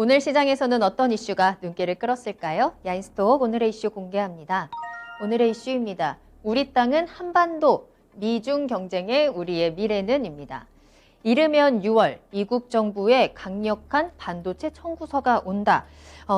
오늘 시장에서는 어떤 이슈가 눈길을 끌었을까요? 야인스톡 오늘의 이슈 공개합니다. 오늘의 이슈입니다. 우리 땅은 한반도, 미중 경쟁의 우리의 미래는입니다. 이르면 6월 미국 정부의 강력한 반도체 청구서가 온다.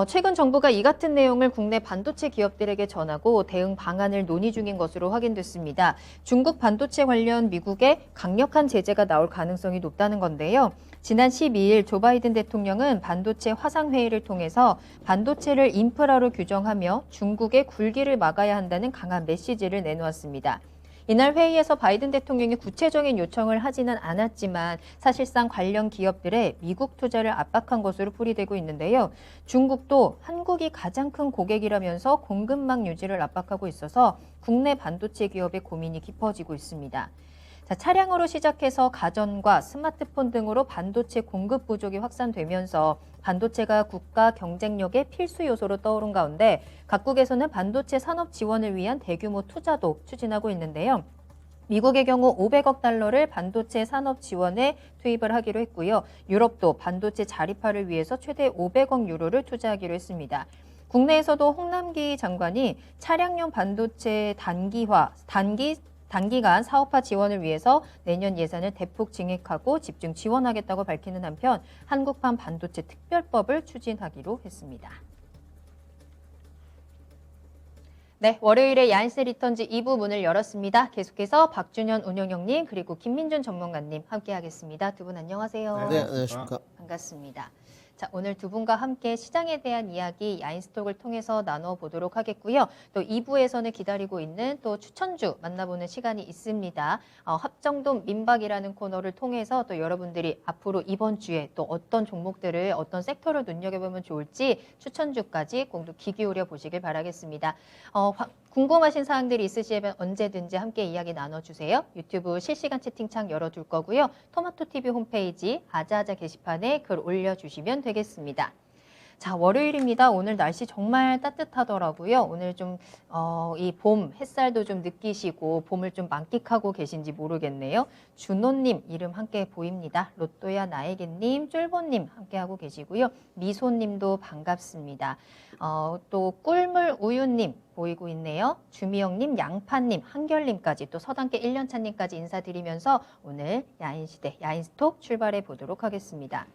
최근 정부가 이 같은 내용을 국내 반도체 기업들에게 전하고 대응 방안을 논의 중인 것으로 확인됐습니다. 중국 반도체 관련 미국의 강력한 제재가 나올 가능성이 높다는 건데요. 지난 12일 조 바이든 대통령은 반도체 화상회의를 통해서 반도체를 인프라로 규정하며 중국의 굴기를 막아야 한다는 강한 메시지를 내놓았습니다. 이날 회의에서 바이든 대통령이 구체적인 요청을 하지는 않았지만 사실상 관련 기업들의 미국 투자를 압박한 것으로 풀이되고 있는데요. 중국도 한국이 가장 큰 고객이라면서 공급망 유지를 압박하고 있어서 국내 반도체 기업의 고민이 깊어지고 있습니다. 차량으로 시작해서 가전과 스마트폰 등으로 반도체 공급 부족이 확산되면서 반도체가 국가 경쟁력의 필수 요소로 떠오른 가운데 각국에서는 반도체 산업 지원을 위한 대규모 투자도 추진하고 있는데요. 미국의 경우 500억 달러를 반도체 산업 지원에 투입을 하기로 했고요. 유럽도 반도체 자립화를 위해서 최대 500억 유로를 투자하기로 했습니다. 국내에서도 홍남기 장관이 차량용 반도체 단기간 사업화 지원을 위해서 내년 예산을 대폭 증액하고 집중 지원하겠다고 밝히는 한편 한국판 반도체 특별법을 추진하기로 했습니다. 네, 월요일에 야인스 리턴즈 2부 문을 열었습니다. 계속해서 박준현 운영형님 그리고 김민준 전문가님 함께하겠습니다. 두 분 안녕하세요. 네, 안녕하십니까. 반갑습니다. 자, 오늘 두 분과 함께 시장에 대한 이야기 야인스톡을 통해서 나눠보도록 하겠고요. 또 2부에서는 기다리고 있는 또 추천주 만나보는 시간이 있습니다. 합정동 민박이라는 코너를 통해서 또 여러분들이 앞으로 이번 주에 또 어떤 종목들을 어떤 섹터를 눈여겨보면 좋을지 추천주까지 꼭 귀 기울여 보시길 바라겠습니다. 궁금하신 사항들이 있으시면 언제든지 함께 이야기 나눠주세요. 유튜브 실시간 채팅창 열어둘 거고요. 토마토TV 홈페이지 아자아자 게시판에 글 올려주시면 되겠습니다. 자, 월요일입니다. 오늘 날씨 정말 따뜻하더라고요. 오늘 좀 이 봄 햇살도 좀 느끼시고 봄을 좀 만끽하고 계신지 모르겠네요. 준호님 이름 함께 보입니다. 로또야 나에게님, 쫄보님 함께하고 계시고요. 미소님도 반갑습니다. 또 꿀물 우유님 보이고 있네요. 주미영님, 양파님, 한결님까지 또 서당계 1년차님까지 인사드리면서 오늘 야인시대, 야인스톡 출발해 보도록 하겠습니다.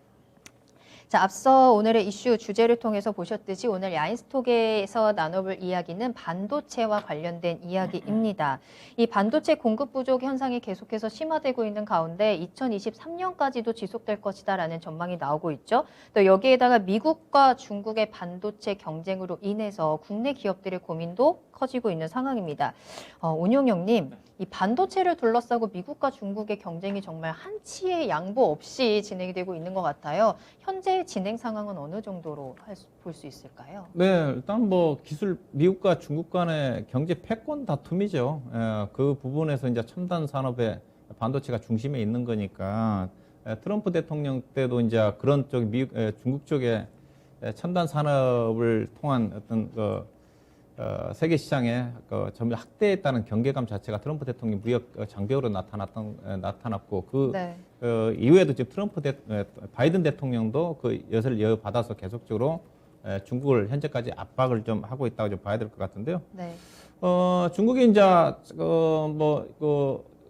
자, 앞서 오늘의 이슈 주제를 통해서 보셨듯이 오늘 야인스톡에서 나눠볼 이야기는 반도체와 관련된 이야기입니다. 이 반도체 공급 부족 현상이 계속해서 심화되고 있는 가운데 2023년까지도 지속될 것이다라는 전망이 나오고 있죠. 또 여기에다가 미국과 중국의 반도체 경쟁으로 인해서 국내 기업들의 고민도 커지고 있는 상황입니다. 운용형님, 이 반도체를 둘러싸고 미국과 중국의 경쟁이 정말 한치의 양보 없이 진행이 되고 있는 것 같아요. 현재 진행 상황은 어느 정도로 볼 수 있을까요? 네, 일단 뭐 기술 미국과 중국 간의 경제 패권 다툼이죠. 그 부분에서 이제 첨단 산업의 반도체가 중심에 있는 거니까 트럼프 대통령 때도 이제 그런 쪽 중국 쪽에 첨단 산업을 통한 어떤 세계 시장에 점유 확대했다는 경계감 자체가 트럼프 대통령 무역 장벽으로 나타났고 네. 이후에도 지금 바이든 대통령도 그 엿을 이어받아서 계속적으로 중국을 현재까지 압박을 좀 하고 있다고 좀 봐야 될 것 같은데요. 네. 중국이 이제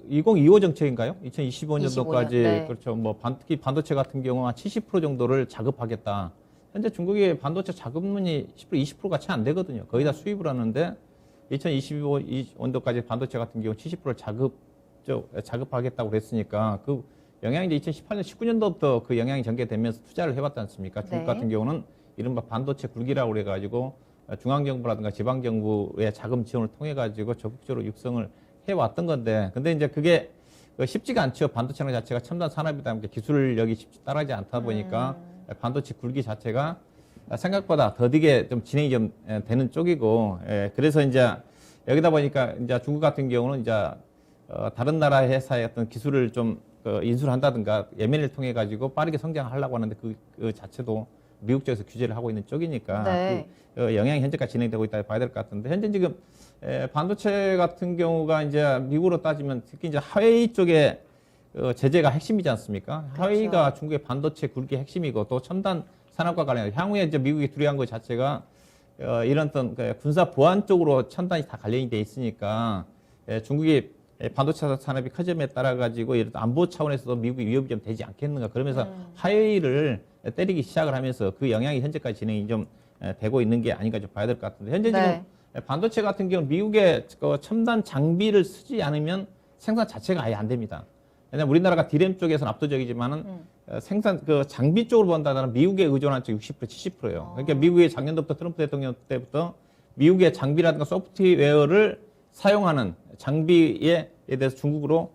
2025 정책인가요? 2025년도까지 네. 그렇죠. 뭐 특히 반도체 같은 경우 한 70% 정도를 자급하겠다. 현재 중국의 반도체 자급률이 10% 20%가 채 안 되거든요. 거의 다 수입을 하는데 2025년도까지 반도체 같은 경우 70%를 자급하겠다고 그랬으니까 그 영향이 이제 2018년 19년도부터 그 영향이 전개되면서 투자를 해왔지 않습니까? 중국 네. 같은 경우는 이른바 반도체 굴기라고 그래가지고 중앙정부라든가 지방정부의 자금 지원을 통해가지고 적극적으로 육성을 해왔던 건데 근데 이제 그게 쉽지가 않죠. 반도체 자체가 첨단 산업이다 보니까 기술력이 쉽지 따라가지 않다 보니까 반도체 굴기 자체가 생각보다 더디게 좀 진행이 좀 되는 쪽이고, 그래서 이제 여기다 보니까 이제 중국 같은 경우는 이제 다른 나라 회사의 어떤 기술을 좀 인수를 한다든가 예매를 통해 가지고 빠르게 성장하려고 하는데 그 자체도 미국 쪽에서 규제를 하고 있는 쪽이니까 네. 그 영향이 현재까지 진행되고 있다 봐야 될 것 같은데 현재 지금 반도체 같은 경우가 이제 미국으로 따지면 특히 이제 하웨이 쪽에 제재가 핵심이지 않습니까? 그렇죠. 하웨이가 중국의 반도체 굴기 핵심이고 또 첨단 산업과 관련해 향후에 이제 미국이 두려워한 것 자체가 이런 어떤 군사 보안 쪽으로 첨단이 다 관련이 돼 있으니까 중국이 반도체 산업이 커짐에 따라 가지고 이런 안보 차원에서도 미국이 위협이 좀 되지 않겠는가 그러면서 화웨이를 때리기 시작을 하면서 그 영향이 현재까지 진행이 좀 되고 있는 게 아닌가 좀 봐야 될 것 같은데 현재 네. 지금 반도체 같은 경우는 미국의 그 첨단 장비를 쓰지 않으면 생산 자체가 아예 안 됩니다. 왜냐하면 우리나라가 디램 쪽에서는 압도적이지만은 생산 그 장비 쪽으로 본다면 미국에 의존한 쪽 60% 70%예요. 그러니까 미국의 작년부터 트럼프 대통령 때부터 미국의 장비라든가 소프트웨어를 사용하는 장비에 대해서 중국으로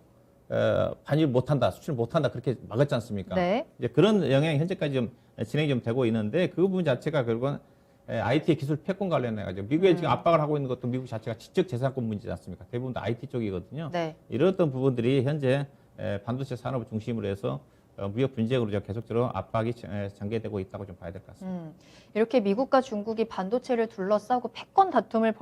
반입 못한다, 수출 못한다 그렇게 막았지 않습니까? 네. 이제 그런 영향이 현재까지 좀 진행이 좀 되고 있는데 그 부분 자체가 결국은 IT 기술 패권 관련해 가지고 미국에 지금 압박을 하고 있는 것도 미국 자체가 지적 재산권 문제지 않습니까? 대부분 다 IT 쪽이거든요. 네. 이런 어떤 부분들이 현재 반도체 산업을 중심으로 해서 무역 분쟁으로 계속적으로 압박이 전개되고 있다고 좀 봐야 될 것 같습니다. 이렇게 미국과 중국이 반도체를 둘러싸고 패권 다툼을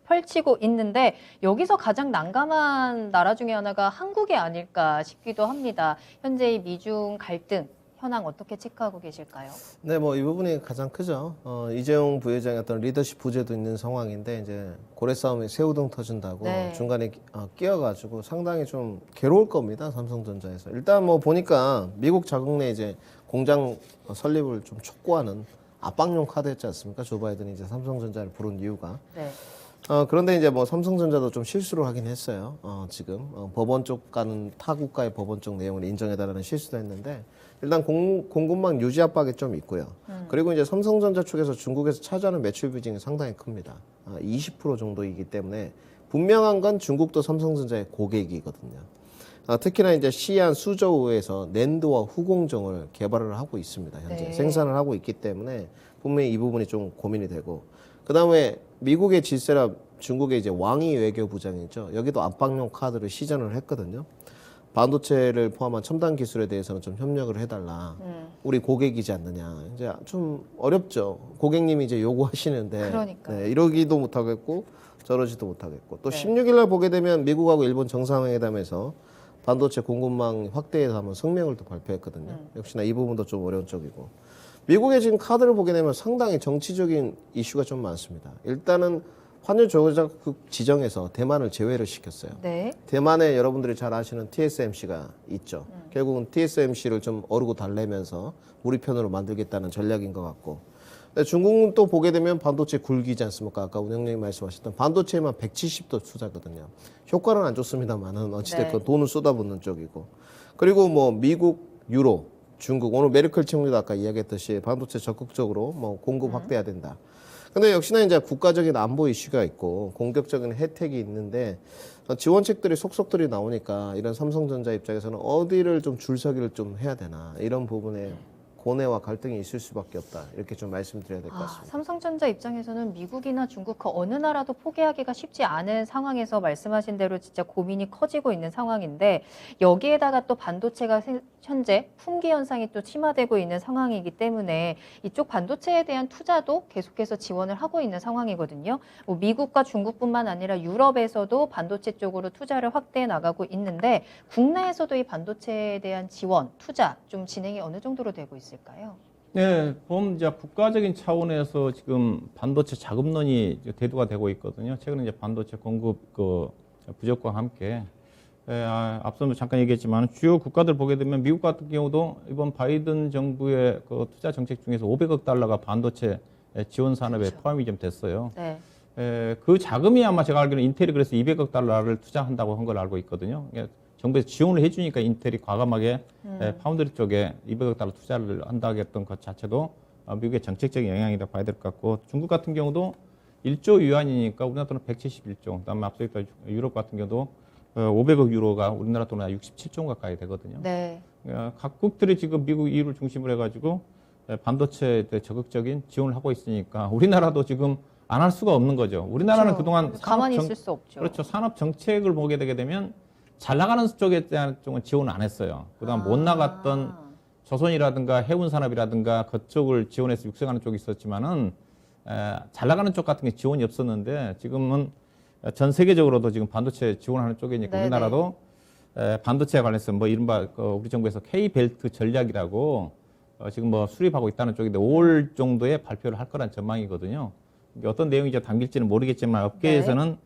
펼치고 있는데 여기서 가장 난감한 나라 중에 하나가 한국이 아닐까 싶기도 합니다. 현재 이 미중 갈등 현황 어떻게 체크하고 계실까요? 네, 뭐 이 부분이 가장 크죠. 이재용 부회장의 어떤 리더십 부재도 있는 상황인데 이제 고래 싸움에 새우등 터진다고 네. 중간에 끼어가지고 상당히 좀 괴로울 겁니다. 삼성전자에서. 일단 뭐 보니까 미국 자국 내 이제 공장 설립을 좀 촉구하는 압박용 카드였지 않습니까? 조 바이든이 이제 삼성전자를 부른 이유가. 네. 그런데 이제 뭐 삼성전자도 좀 실수를 하긴 했어요. 지금 법원 쪽 가는 타국가의 법원 쪽 내용을 인정해달라는 실수도 했는데 일단 공급망 유지 압박이 좀 있고요. 그리고 이제 삼성전자 쪽에서 중국에서 차지하는 매출 비중이 상당히 큽니다. 20% 정도이기 때문에 분명한 건 중국도 삼성전자의 고객이거든요. 특히나 이제 시안 수저우에서 낸드와 후공정을 개발을 하고 있습니다. 현재 네. 생산을 하고 있기 때문에 분명히 이 부분이 좀 고민이 되고 그 다음에 미국의 질세라 중국의 이제 왕이 외교부장이죠. 여기도 압박용 카드를 시전을 했거든요. 반도체를 포함한 첨단 기술에 대해서는 좀 협력을 해달라. 우리 고객이지 않느냐. 이제 좀 어렵죠. 고객님이 이제 요구하시는데 그러니까요. 네, 이러기도 못하겠고 저러지도 못하겠고 또 네. 16일 날 보게 되면 미국하고 일본 정상회담에서 반도체 공급망 확대에서 한번 성명을 또 발표했거든요. 역시나 이 부분도 좀 어려운 쪽이고 미국의 지금 카드를 보게 되면 상당히 정치적인 이슈가 좀 많습니다. 일단은 환율 조작국 지정에서 대만을 제외를 시켰어요. 네. 대만에 여러분들이 잘 아시는 TSMC가 있죠. 결국은 TSMC를 좀 어르고 달래면서 우리 편으로 만들겠다는 전략인 것 같고. 근데 중국은 또 보게 되면 반도체 굴기지 않습니까? 아까 운영님이 말씀하셨던 반도체에만 170도 투자거든요. 효과는 안 좋습니다만은 어찌됐건 네. 돈을 쏟아붓는 쪽이고. 그리고 뭐 미국, 유로, 중국 오늘 메르켈 총리도 아까 이야기했듯이 반도체 적극적으로 뭐 공급 확대해야 된다. 근데 역시나 이제 국가적인 안보 이슈가 있고 공격적인 혜택이 있는데 지원책들이 속속들이 나오니까 이런 삼성전자 입장에서는 어디를 좀 줄서기를 좀 해야 되나 이런 부분에 고뇌와 갈등이 있을 수밖에 없다. 이렇게 좀 말씀드려야 될 것 같습니다. 삼성전자 입장에서는 미국이나 중국 그 어느 나라도 포기하기가 쉽지 않은 상황에서 말씀하신 대로 진짜 고민이 커지고 있는 상황인데 여기에다가 또 반도체가 현재 품귀 현상이 또 심화되고 있는 상황이기 때문에 이쪽 반도체에 대한 투자도 계속해서 지원을 하고 있는 상황이거든요. 뭐 미국과 중국뿐만 아니라 유럽에서도 반도체 쪽으로 투자를 확대해 나가고 있는데 국내에서도 이 반도체에 대한 지원, 투자 좀 진행이 어느 정도로 되고 있을까요? 네, 보면 이제 국가적인 차원에서 지금 반도체 자금론이 이제 대두가 되고 있거든요. 최근에 이제 반도체 공급 그 부족과 함께 앞서 잠깐 얘기했지만 주요 국가들 보게 되면 미국 같은 경우도 이번 바이든 정부의 그 투자 정책 중에서 500억 달러가 반도체 지원 산업에 그렇죠. 포함이 좀 됐어요. 네. 그 자금이 아마 제가 알기로는 인텔이 그래서 200억 달러를 투자한다고 한 걸 알고 있거든요. 그러니까 정부에서 지원을 해주니까 인텔이 과감하게 파운드리 쪽에 200억 달러 투자를 한다고 했던 것 자체도 미국의 정책적인 영향이라고 봐야 될 것 같고 중국 같은 경우도 1조 위안이니까 우리나라 돈은 171조, 그다음에 앞서 있던 유럽 같은 경우도 500억 유로가 우리나라 돈은 67조 가까이 되거든요. 네. 각국들이 지금 미국 EU를 중심으로 해가지고 반도체에 대해 적극적인 지원을 하고 있으니까 우리나라도 지금 안 할 수가 없는 거죠. 우리나라는 그렇죠. 그동안 가만히 있을 수 없죠. 그렇죠. 산업 정책을 보게 되게 되면 잘 나가는 쪽에 대한 쪽은 지원을 안 했어요. 그다음 못 나갔던 조선이라든가 해운 산업이라든가 그쪽을 지원해서 육성하는 쪽이 있었지만은 잘 나가는 쪽 같은 게 지원이 없었는데 지금은 전 세계적으로도 지금 반도체 지원하는 쪽이니까 네네. 우리나라도 반도체에 관해서 뭐 이른바 우리 정부에서 K 벨트 전략이라고 지금 뭐 수립하고 있다는 쪽인데 5월 정도에 발표를 할 거란 전망이거든요. 이게 어떤 내용이 이제 담길지는 모르겠지만 업계에서는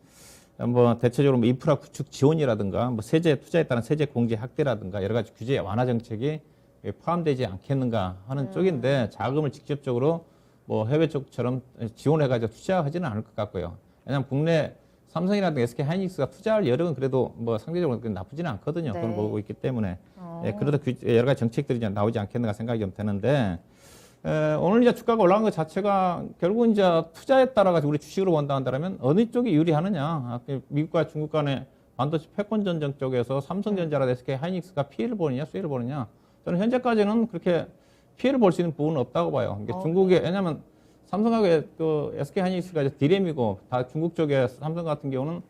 뭐 대체적으로 뭐 인프라 구축 지원이라든가 뭐 세제 투자에 따른 세제 공제 확대라든가 여러 가지 규제 완화 정책이 포함되지 않겠는가 하는 쪽인데 자금을 직접적으로 뭐 해외 쪽처럼 지원해가지고 투자하지는 않을 것 같고요. 왜냐하면 국내 삼성이라든가 SK 하이닉스가 투자할 여력은 그래도 뭐 상대적으로 나쁘지는 않거든요. 네. 그걸 보고 있기 때문에 그래도 여러 가지 정책들이 이제 나오지 않겠는가 생각이 좀 되는데 오늘 이제 주가가 올라간 것 자체가 결국 이제 투자에 따라 가지고 우리 주식으로 본다 한다면 어느 쪽이 유리하느냐? 미국과 중국 간의 반도체 패권 전쟁 쪽에서 삼성전자라 SK 하이닉스가 피해를 보느냐, 수혜를 보느냐? 저는 현재까지는 그렇게 피해를 볼 수 있는 부분은 없다고 봐요. 이게 중국에 왜냐하면 삼성하고 그 SK 하이닉스가 디램이고 다 중국 쪽에 삼성 같은 경우는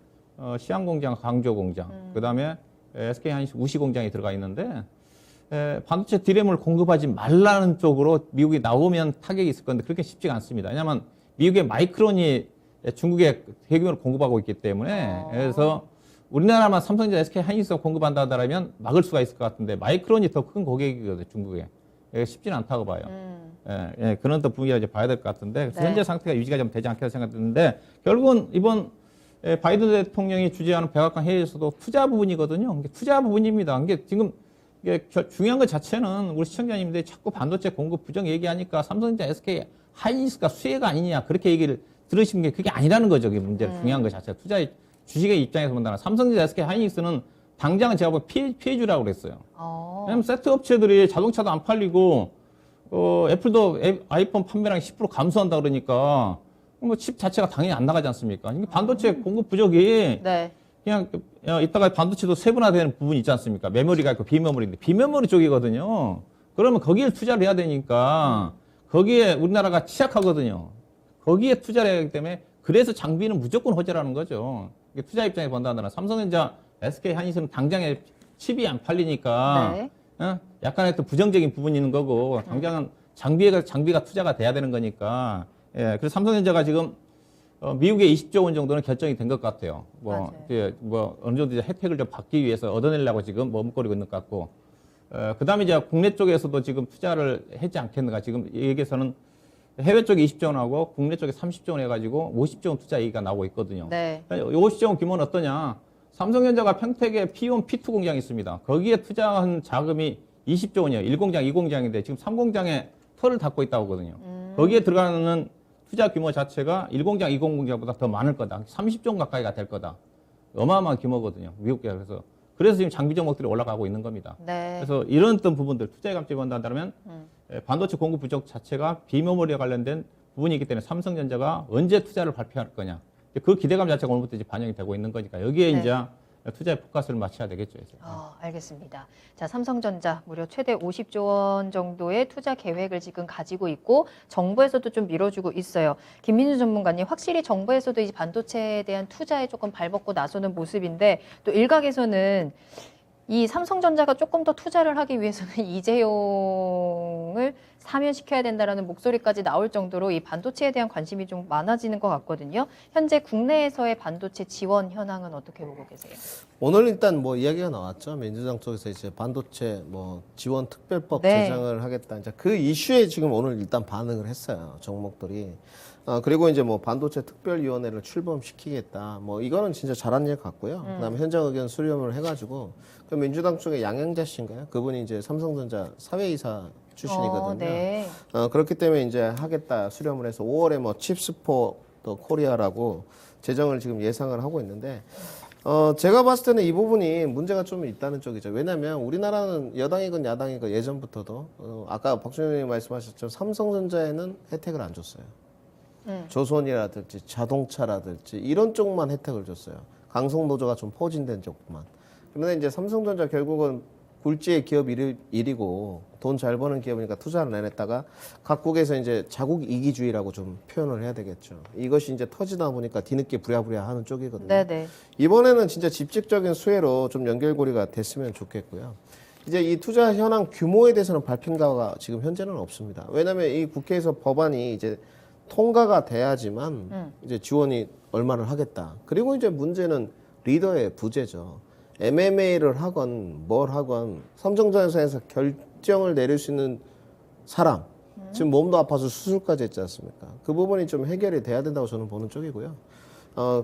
시안 공장, 광저우 공장, 그다음에 SK 하이닉스 우시 공장이 들어가 있는데 반도체 디램을 공급하지 말라는 쪽으로 미국이 나오면 타격이 있을 건데 그렇게 쉽지가 않습니다. 왜냐하면 미국의 마이크론이 중국에 대규모로 공급하고 있기 때문에 그래서 우리나라만 삼성전자, SK 하이닉스가 공급한다 하더라면 막을 수가 있을 것 같은데 마이크론이 더 큰 고객이거든요, 중국에. 쉽지는 않다고 봐요. 그런 또 분위기를 이제 봐야 될 것 같은데 그래서 현재 상태가 유지가 좀 되지 않겠다 생각드는데 결국은 이번 바이든 대통령이 주재하는 백악관 회의에서도 투자 부분이거든요. 이게 투자 부분입니다. 이게 지금 이게 중요한 것 자체는 우리 시청자님들이 자꾸 반도체 공급 부정 얘기하니까 삼성전자, SK 하이닉스가 수혜가 아니냐 그렇게 얘기를 들으시는 게 그게 아니라는 거죠. 그게 문제는 중요한 것 자체가 주식의 입장에서 본다면 삼성전자, SK 하이닉스는 당장은 제가 보기엔 피해주라고 그랬어요. 왜냐면 세트 업체들이 자동차도 안 팔리고 애플도 아이폰 판매량이 10% 감소한다 그러니까 뭐 칩 자체가 당연히 안 나가지 않습니까? 이게 반도체 공급 부족이 그냥 이따가 반도체도 세분화되는 부분이 있지 않습니까? 메모리가 있고 비메모리인데 비메모리 쪽이거든요. 그러면 거기에 투자를 해야 되니까 거기에 우리나라가 취약하거든요. 거기에 투자를 해야 하기 때문에 그래서 장비는 무조건 호재라는 거죠. 투자 입장에 본다면 삼성전자, SK 하이닉스는 당장에 칩이 안 팔리니까 약간의 또 부정적인 부분이 있는 거고 당장은 장비가 투자가 돼야 되는 거니까 그래서 삼성전자가 지금 미국의 20조 원 정도는 결정이 된 것 같아요. 뭐 어느 정도 이제 혜택을 좀 받기 위해서 얻어내려고 지금 머뭇거리고 있는 것 같고 그다음에 이제 국내 쪽에서도 지금 투자를 했지 않겠는가 지금 얘기에서는 해외 쪽에 20조 원하고 국내 쪽에 30조 원 해가지고 50조 원 투자 얘기가 나오고 있거든요. 50조 원 규모는 어떠냐? 삼성전자가 평택에 P1, P2 공장이 있습니다. 거기에 투자한 자금이 20조 원이에요. 1공장, 2공장인데 지금 3공장에 털을 닫고 있다고 하거든요. 거기에 들어가는 투자 규모 자체가 1공장, 2공장보다 더 많을 거다. 30조 원 가까이가 될 거다. 어마어마한 규모거든요. 미국계. 그래서 지금 장비 종목들이 올라가고 있는 겁니다. 그래서 이런 어떤 부분들, 투자의 감점이 본다면 반도체 공급 부족 자체가 비메모리와 관련된 부분이 있기 때문에 삼성전자가 언제 투자를 발표할 거냐. 그 기대감 자체가 오늘부터 이제 반영이 되고 있는 거니까 여기에 이제 투자의 포커스를 맞춰야 되겠죠. 알겠습니다. 자, 삼성전자 무려 최대 50조 원 정도의 투자 계획을 지금 가지고 있고 정부에서도 좀 밀어주고 있어요. 김민수 전문가님, 확실히 정부에서도 이 반도체에 대한 투자에 조금 발벗고 나서는 모습인데 또 일각에서는 이 삼성전자가 조금 더 투자를 하기 위해서는 이재용을 사면시켜야 된다라는 목소리까지 나올 정도로 이 반도체에 대한 관심이 좀 많아지는 것 같거든요. 현재 국내에서의 반도체 지원 현황은 어떻게 보고 계세요? 오늘 일단 뭐 이야기가 나왔죠. 민주당 쪽에서 이제 반도체 뭐 지원 특별법 제정을 하겠다. 이제 그 이슈에 지금 오늘 일단 반응을 했어요. 종목들이. 그리고 이제 뭐 반도체 특별위원회를 출범시키겠다. 뭐 이거는 진짜 잘한 일 같고요. 그다음에 현장 의견 수렴을 해가지고 그 민주당 쪽에 양양자 씨인가요? 그분이 이제 삼성전자 사회이사 출신이거든요. 그렇기 때문에 이제 하겠다 수렴을 해서 5월에 뭐 칩스포 더 코리아라고 제정을 지금 예상을 하고 있는데 제가 봤을 때는 이 부분이 문제가 좀 있다는 쪽이죠. 왜냐하면 우리나라는 여당이건 야당이건 예전부터도 아까 박준영 의원님 말씀하셨죠. 삼성전자에는 혜택을 안 줬어요. 조선이라든지 자동차라든지 이런 쪽만 혜택을 줬어요. 강성노조가 좀 포진된 쪽만. 그런데 이제 삼성전자 결국은 굴지의 기업 일이고 돈 잘 버는 기업이니까 투자를 안 했다가 각국에서 이제 자국 이기주의라고 좀 표현을 해야 되겠죠. 이것이 이제 터지다 보니까 뒤늦게 부랴부랴 하는 쪽이거든요. 이번에는 진짜 직접적인 수혜로 좀 연결고리가 됐으면 좋겠고요. 이제 이 투자 현황 규모에 대해서는 발표가 지금 현재는 없습니다. 왜냐하면 이 국회에서 법안이 이제 통과가 돼야지만 이제 지원이 얼마를 하겠다. 그리고 이제 문제는 리더의 부재죠. MMA를 하건 뭘 하건 삼성전자에서 결정을 내릴 수 있는 사람. 지금 몸도 아파서 수술까지 했지 않습니까? 그 부분이 좀 해결이 돼야 된다고 저는 보는 쪽이고요.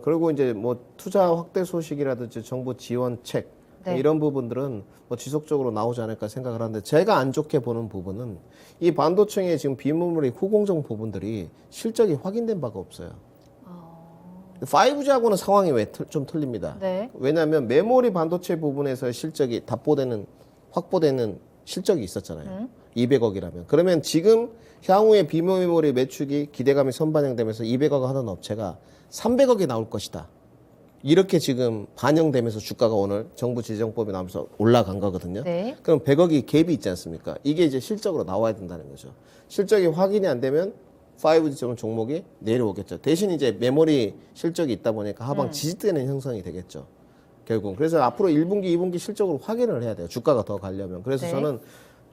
그리고 이제 뭐 투자 확대 소식이라든지 정부 지원책 네. 이런 부분들은 뭐 지속적으로 나오지 않을까 생각을 하는데 제가 안 좋게 보는 부분은 이 반도체의 지금 비메모리 후공정 부분들이 실적이 확인된 바가 없어요. 5G하고는 상황이 왜 좀 틀립니다. 네. 왜냐하면 메모리 반도체 부분에서 실적이 확보되는 실적이 있었잖아요. 200억이라면. 그러면 지금 향후에 비메모리 매출이 기대감이 선반영되면서 200억 하던 업체가 300억이 나올 것이다. 이렇게 지금 반영되면서 주가가 오늘 정부 지정법이 나오면서 올라간 거거든요. 네. 그럼 100억이 갭이 있지 않습니까? 이게 이제 실적으로 나와야 된다는 거죠. 실적이 확인이 안 되면 5G 종목이 내려오겠죠. 대신 이제 메모리 실적이 있다 보니까 하방 지지되는 형성이 되겠죠. 결국. 그래서 앞으로 1분기, 2분기 실적으로 확인을 해야 돼요. 주가가 더 가려면. 그래서 네. 저는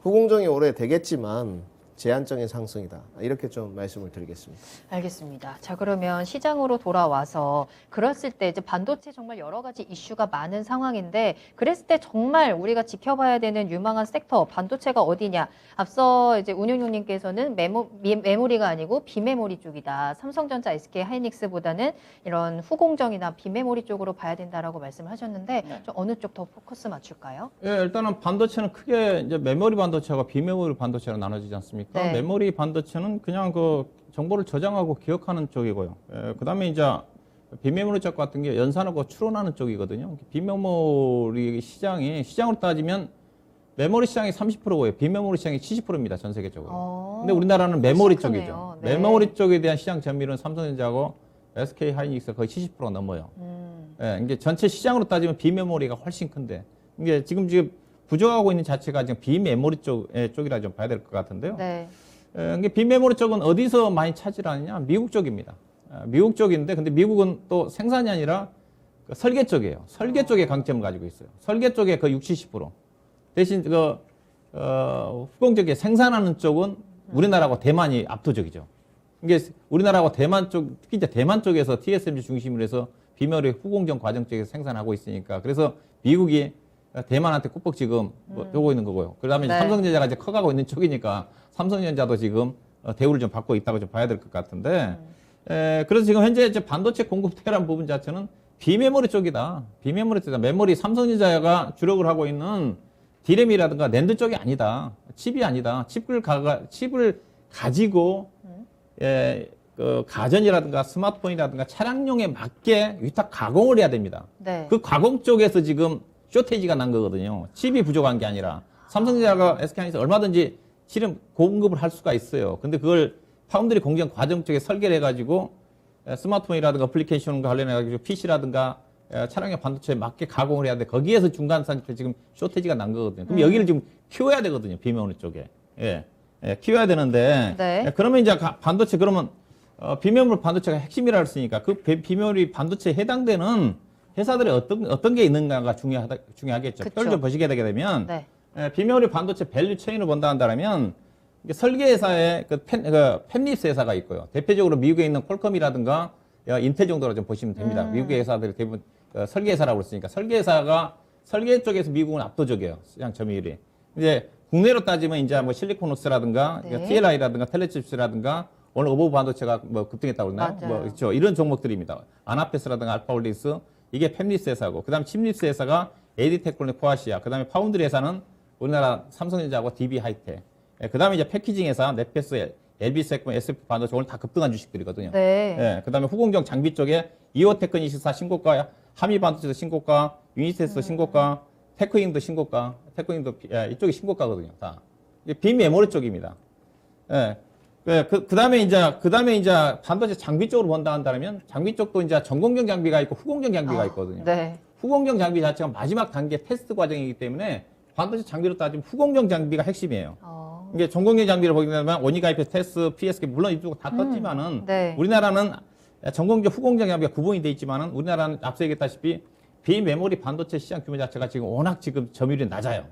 후공정이 오래 되겠지만 제한적인 상승이다. 이렇게 좀 말씀을 드리겠습니다. 알겠습니다. 자, 그러면 시장으로 돌아와서 그랬을 때 이제 반도체 정말 여러 가지 이슈가 많은 상황인데 그랬을 때 정말 우리가 지켜봐야 되는 유망한 섹터 반도체가 어디냐? 앞서 이제 운용용님께서는 메모리가 아니고 비메모리 쪽이다. 삼성전자, SK 하이닉스보다는 이런 후공정이나 비메모리 쪽으로 봐야 된다라고 말씀을 하셨는데 좀 어느 쪽 더 포커스 맞출까요? 예, 일단은 반도체는 크게 이제 메모리 반도체와 비메모리 반도체로 나눠지지 않습니까? 네. 메모리 반도체는 그냥 그 정보를 저장하고 기억하는 쪽이고요. 예, 그다음에 이제 비메모리 쪽 같은 게 연산하고 추론하는 쪽이거든요. 비메모리 시장으로 따지면 메모리 시장이 30%고요. 비메모리 시장이 70%입니다. 전 세계적으로. 근데 우리나라는 메모리 훨씬 크네요. 쪽이죠. 네. 메모리 쪽에 대한 시장 점유율은 삼성전자하고 SK 하이닉스가 거의 70% 넘어요. 예, 이제 전체 시장으로 따지면 비메모리가 훨씬 큰데 이게 지금 부족하고 있는 자체가 지금 비메모리 쪽이라 좀 봐야 될 것 같은데요. 네. 이게 비메모리 쪽은 어디서 많이 차지하느냐? 미국 쪽입니다. 미국 쪽인데 근데 미국은 또 생산이 아니라 그 설계 쪽이에요. 설계 쪽에 강점을 가지고 있어요. 설계 쪽에 거의 60, 70%. 대신 후공적에 생산하는 쪽은 우리나라하고 대만이 압도적이죠. 이게 우리나라하고 대만 쪽, 특히 이제 대만 쪽에서 TSMC 중심으로 해서 비메모리 후공정 과정 쪽에서 생산하고 있으니까 그래서 미국이 대만한테 꾹뻑 지금 오고 있는 거고요. 그 다음에 네. 삼성전자가 이제 커가고 있는 쪽이니까 삼성전자도 지금 대우를 좀 받고 있다고 좀 봐야 될 것 같은데 그래서 지금 현재 이제 반도체 공급 대란 부분 자체는 비메모리 쪽이다. 비메모리 쪽이다. 메모리 삼성전자가 주력을 하고 있는 디램이라든가 낸드 쪽이 아니다. 칩이 아니다. 칩을 가지고 그 가전이라든가 스마트폰이라든가 차량용에 맞게 위탁 가공을 해야 됩니다. 네. 그 가공 쪽에서 지금 쇼테이지가 난 거거든요. 칩이 부족한 게 아니라 삼성전자가 SK하이닉스 얼마든지 실은 공급을 할 수가 있어요. 근데 그걸 파운드리 공정 과정 쪽에 설계를 해가지고 스마트폰이라든가 어플리케이션과 관련해가지고 PC라든가 차량용 반도체에 맞게 가공을 해야 돼. 거기에서 중간산에 지금 쇼테이지가 난 거거든요. 그럼 여기를 지금 키워야 되거든요. 비메모리 쪽에. 키워야 되는데. 네. 그러면 이제 반도체 그러면 비메모리 반도체가 핵심이라 했으니까 그 비메모리 반도체에 해당되는 회사들이 어떤 게 있는가가 중요하겠죠. 그쵸. 표를 좀 보시게 되게 되면 네. 비메모리 반도체 밸류 체인을 본다 한다면 설계회사의 팹립스 회사가 있고요. 대표적으로 미국에 있는 퀄컴이라든가 인텔 정도로 좀 보시면 됩니다. 미국의 회사들이 대부분 설계회사라고 했으니까 설계회사가 설계 쪽에서 미국은 압도적이에요. 시장 점유율이. 이제 국내로 따지면 이제 뭐 실리콘우스라든가 네. TLI라든가 텔레칩스라든가 오늘 어버브 반도체가 뭐 급등했다고 그러나요? 맞아요. 그렇죠. 이런 종목들입니다. 아나페스라든가 알파올리스 이게 팹립스 회사고 그다음 칩립스 회사가 AD테크놀로지 코아시아 그다음에 파운드리 회사는 우리나라 삼성전자하고 DB하이텍 그다음에 이제 패키징 회사 넷패스 LB세콤 SF 반도체 오늘 다 급등한 주식들이거든요. 네. 그다음에 후공정 장비 쪽에 이오테크니시사 신고가 하미 반도체도 신고가 유니테스도 신고가 테크잉도 신고가 테크잉도 이쪽이 신고가거든요. 다 이게 비메모리 쪽입니다. 그다음에 이제 반도체 장비 쪽으로 본다 한다면 장비 쪽도 이제 전공정 장비가 있고 후공정 장비가 있거든요. 네. 후공정 장비 자체가 마지막 단계 테스트 과정이기 때문에 반도체 장비로 따지면 후공정 장비가 핵심이에요. 이게 전공정 장비를 보게 되면 오니가이페, 테스, PSK 물론 이쪽 다 떴지만은 네. 우리나라는 전공정, 후공정 장비가 구분이 돼 있지만은 우리나라는 앞서 얘기했다시피 비메모리 반도체 시장 규모 자체가 지금 워낙 지금 점유율이 낮아요.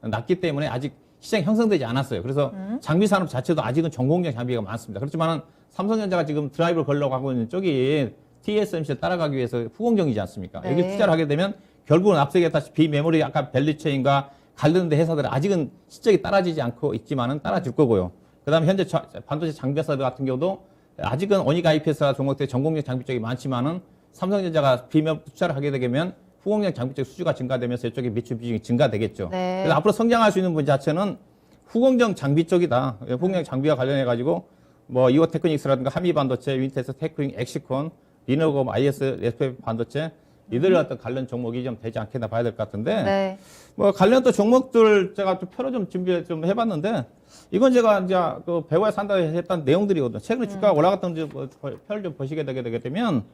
낮기 때문에 아직 시장이 형성되지 않았어요. 그래서 장비 산업 자체도 아직은 전공정 장비가 많습니다. 그렇지만은 삼성전자가 지금 드라이브를 걸려고 하고 있는 쪽이 TSMC를 따라가기 위해서 후공정이지 않습니까? 네. 여기 투자를 하게 되면 결국은 앞서 얘기했다시피 비메모리 아까 밸류체인과 관련된 회사들은 아직은 실적이 따라지지 않고 있지만은 따라줄 거고요. 그다음에 현재 반도체 장비 회사들 같은 경우도 아직은 원익 IPS 종목들이 전공적 장비 쪽이 많지만은 삼성전자가 비매업 투자를 하게 되면 후공정 장비 쪽 수주가 증가되면서 이쪽에 매출 비중이 증가되겠죠. 네. 그래서 앞으로 성장할 수 있는 분 자체는 후공정 장비 쪽이다. 후공정 장비와 관련해 가지고 뭐 이오 테크닉스라든가 한미 반도체, 유니테스, 테크윙, 엑시콘, 리노검, IS, SPF 반도체 이들 어떤 관련 종목이 좀 되지 않겠나 봐야 될 것 같은데 네. 뭐 관련 또 종목들 제가 좀 표로 좀 준비 좀 해봤는데 이건 제가 이제 그 배워야 산다 했던 내용들이거든요. 최근에 주가가 올라갔던 표를 좀 보시게 되게 되면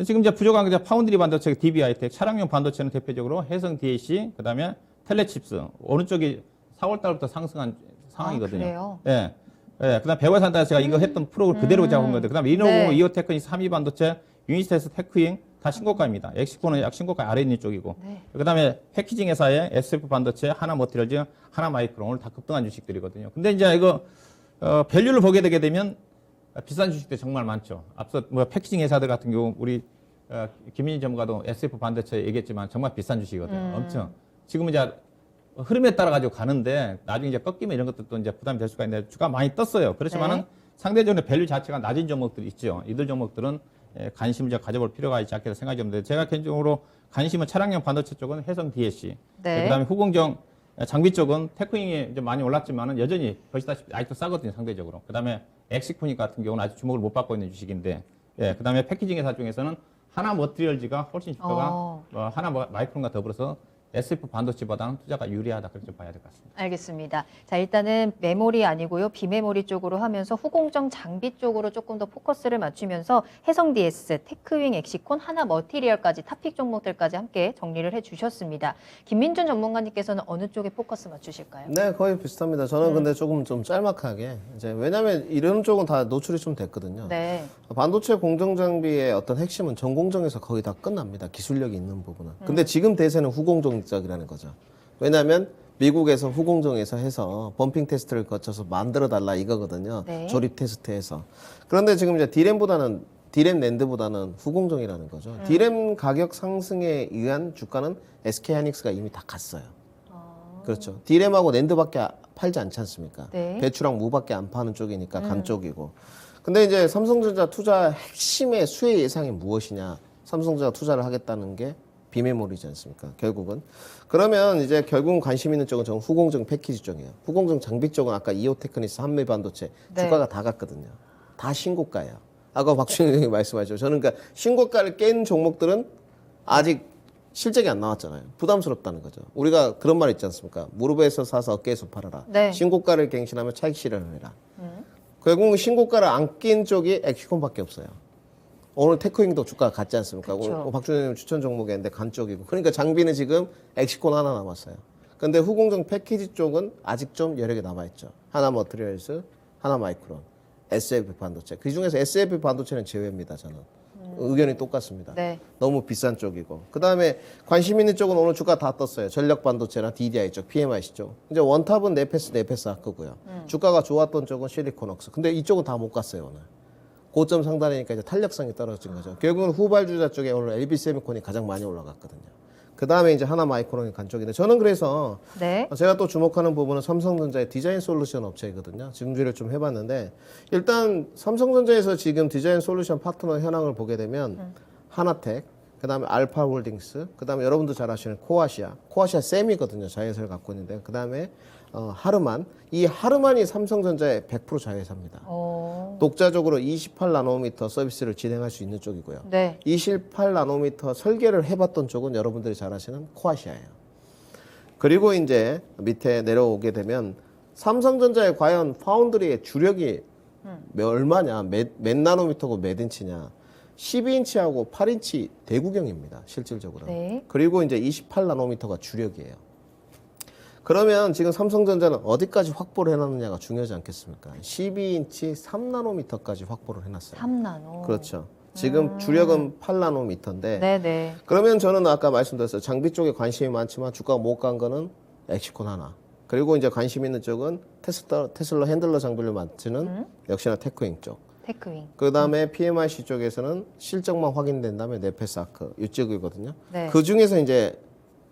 지금 이제 부족한 게 이제 파운드리 반도체, DBI텍, 차량용 반도체는 대표적으로 해성 DAC, 그다음에 텔레칩스 오른쪽이 4월 달부터 상승한 상황이거든요. 그래요? 예. 예. 그다음 배워야 산다 제가 이거 했던 프로를 그대로 제가 한 건데 그다음에 리노고, 네. 이오테크닉스, 한미 반도체, 유니스테스, 테크잉 다 신고가입니다. 엑시코는 약 신고가 아래 있는 쪽이고. 네. 그다음에 패키징 회사의 SF 반도체, 하나 머티리얼즈, 하나 마이크론 오늘 다 급등한 주식들이거든요. 근데 이제 이거 밸류를 보게 되게 되면 비싼 주식들이 정말 많죠. 앞서 뭐 패키징 회사들 같은 경우 우리 김민희 전문가도 SF 반도체 얘기했지만 정말 비싼 주식이거든요. 엄청. 지금은 이제 흐름에 따라 가지고 가는데 나중에 이제 꺾이면 이런 것들도 이제 부담이 될 수가 있는데 주가 많이 떴어요. 그렇지만은 네. 상대적으로 밸류 자체가 낮은 종목들이 있죠. 이들 종목들은 관심을 좀 가져볼 필요가 있지 않겠다 생각이 드는데 제가 개인적으로 관심은 차량용 반도체 쪽은 해성 DSC, 네. 그다음에 후공정 장비 쪽은 테크잉이 좀 많이 올랐지만은 여전히 보시다시피 아직도 싸거든요 상대적으로. 그다음에 엑시코닉 같은 경우는 아직 주목을 못 받고 있는 주식인데, 그다음에 패키징 회사 중에서는 하나 머티리얼즈가 훨씬 주가가 하나 마이크론과 더불어서 SF 반도체보다는 투자가 유리하다 그렇게 봐야 될 것 같습니다. 알겠습니다. 자, 일단은 메모리 아니고요. 비메모리 쪽으로 하면서 후공정 장비 쪽으로 조금 더 포커스를 맞추면서 해성 DS, 테크윙, 엑시콘, 하나 머티리얼까지 탑픽 종목들까지 함께 정리를 해 주셨습니다. 김민준 전문가님께서는 어느 쪽에 포커스 맞추실까요? 네, 거의 비슷합니다. 저는 근데 조금 좀 짤막하게 이제 왜냐하면 이런 쪽은 다 노출이 좀 됐거든요. 네. 반도체 공정 장비의 어떤 핵심은 전공정에서 거의 다 끝납니다. 기술력이 있는 부분은. 근데 지금 대세는 후공정적이라는 거죠. 왜냐하면 미국에서 후공정에서 해서 범핑 테스트를 거쳐서 만들어 달라 이거거든요. 네. 조립 테스트에서. 그런데 지금 이제 디램 낸드보다는 후공정이라는 거죠. 디램 가격 상승에 의한 주가는 SK 하이닉스가 이미 다 갔어요. 그렇죠. 디램하고 낸드밖에 팔지 않지 않습니까? 네. 배추랑 무밖에 안 파는 쪽이니까 간 쪽이고. 근데 이제 삼성전자 투자 핵심의 수혜 예상이 무엇이냐? 삼성전자 투자를 하겠다는 게 비메모리지 않습니까? 결국은. 그러면 이제 결국은 관심 있는 쪽은 저는 후공정 패키지 쪽이에요. 후공정 장비 쪽은 아까 이오테크니스, 한미 반도체 네. 주가가 다 갔거든요. 다 신고가예요. 아까 박준희 의원이 말씀하셨죠. 저는 그러니까 신고가를 깬 종목들은 아직 실적이 안 나왔잖아요. 부담스럽다는 거죠. 우리가 그런 말 있지 않습니까? 무릎에서 사서 어깨에서 팔아라. 네. 신고가를 갱신하면 차익 실현을 해라. 결국은 신고가를 안 낀 쪽이 엑시콘밖에 없어요. 오늘 테크윙도 주가가 같지 않습니까? 그쵸. 오늘 박준희 의원 추천 종목이었는데 간 쪽이고. 그러니까 장비는 지금 엑시콘 하나 남았어요. 근데 후공정 패키지 쪽은 아직 좀 여러 개 남아있죠. 하나 머티리얼스, 하나 마이크론, SF 반도체. 그 중에서 SF 반도체는 제외입니다, 저는. 의견이 똑같습니다. 네. 너무 비싼 쪽이고. 그 다음에 관심 있는 쪽은 오늘 주가 다 떴어요. 전력 반도체나 DDI 쪽, PMIC 쪽. 이제 원탑은 네페스 아크고요. 주가가 좋았던 쪽은 실리콘웍스. 근데 이쪽은 다 못 갔어요, 오늘. 고점 상단이니까 이제 탄력성이 떨어진 거죠. 결국은 후발주자 쪽에 오늘 LB 세미콘이 가장 많이 올라갔거든요. 그 다음에 이제 하나 마이크론이 간 쪽인데 저는 그래서 네. 제가 또 주목하는 부분은 삼성전자의 디자인 솔루션 업체이거든요. 준비를 좀 해봤는데 일단 삼성전자에서 지금 디자인 솔루션 파트너 현황을 보게 되면 하나텍, 그다음에 알파홀딩스, 그다음에 여러분도 잘 아시는 코아시아 셈이거든요. 자회사를 갖고 있는데 그다음에 하르만, 이 하르만이 삼성전자의 100% 자회사입니다. 독자적으로 28나노미터 서비스를 진행할 수 있는 쪽이고요. 네. 28나노미터 설계를 해봤던 쪽은 여러분들이 잘 아시는 코아시아예요. 그리고 이제 밑에 내려오게 되면 삼성전자의 과연 파운드리의 주력이 얼마냐, 몇 나노미터고 몇 인치냐. 12인치하고 8인치 대구경입니다. 실질적으로. 네. 그리고 이제 28나노미터가 주력이에요. 그러면 지금 삼성전자는 어디까지 확보를 해놨느냐가 중요하지 않겠습니까? 12인치 3나노미터까지 확보를 해놨어요. 3나노. 그렇죠. 지금 주력은 8나노미터인데 네네. 그러면 저는 아까 말씀드렸어요. 장비 쪽에 관심이 많지만 주가가 못 간 거는 엑시콘 하나. 그리고 이제 관심 있는 쪽은 테슬라 핸들러 장비를 만드는 역시나 테크윙 쪽. 테크윙. 그 다음에 PMIC 쪽에서는 실적만 확인된 다음에 네페스 아크 이쪽이거든요. 네. 그 중에서 이제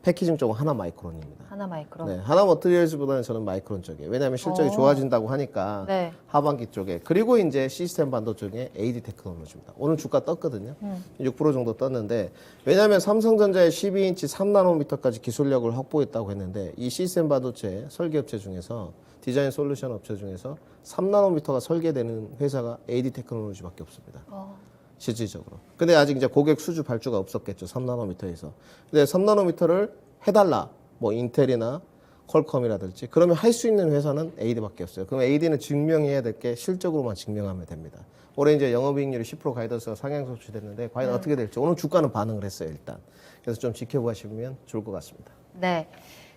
패키징 쪽은 하나 마이크론입니다. 하나 마이크론. 네, 하나 머티리얼즈보다는 저는 마이크론 쪽이에요. 왜냐하면 실적이 좋아진다고 하니까 네. 하반기 쪽에. 그리고 이제 시스템 반도 쪽에 AD 테크놀로지입니다. 오늘 주가 떴거든요. 6% 정도 떴는데 왜냐하면 삼성전자의 12인치 3나노미터까지 기술력을 확보했다고 했는데 이 시스템 반도체 설계업체 중에서 디자인 솔루션 업체 중에서 3나노미터가 설계되는 회사가 AD 테크놀로지밖에 없습니다. 실질적으로. 근데 아직 이제 고객 수주 발주가 없었겠죠. 3나노미터에서. 근데 3나노미터를 해달라. 뭐 인텔이나 퀄컴이라든지 그러면 할 수 있는 회사는 AD밖에 없어요. 그럼 AD는 증명해야 될 게 실적으로만 증명하면 됩니다. 올해 이제 영업이익률이 10% 가이던스가 상향 소출됐는데 과연 어떻게 될지 오늘 주가는 반응을 했어요 일단. 그래서 좀 지켜보시면 좋을 것 같습니다. 네.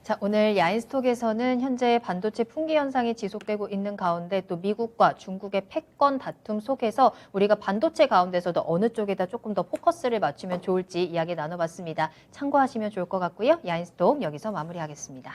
자, 오늘 야인스톡에서는 현재 반도체 풍기 현상이 지속되고 있는 가운데 또 미국과 중국의 패권 다툼 속에서 우리가 반도체 가운데서도 어느 쪽에다 조금 더 포커스를 맞추면 좋을지 이야기 나눠봤습니다. 참고하시면 좋을 것 같고요. 야인스톡 여기서 마무리하겠습니다.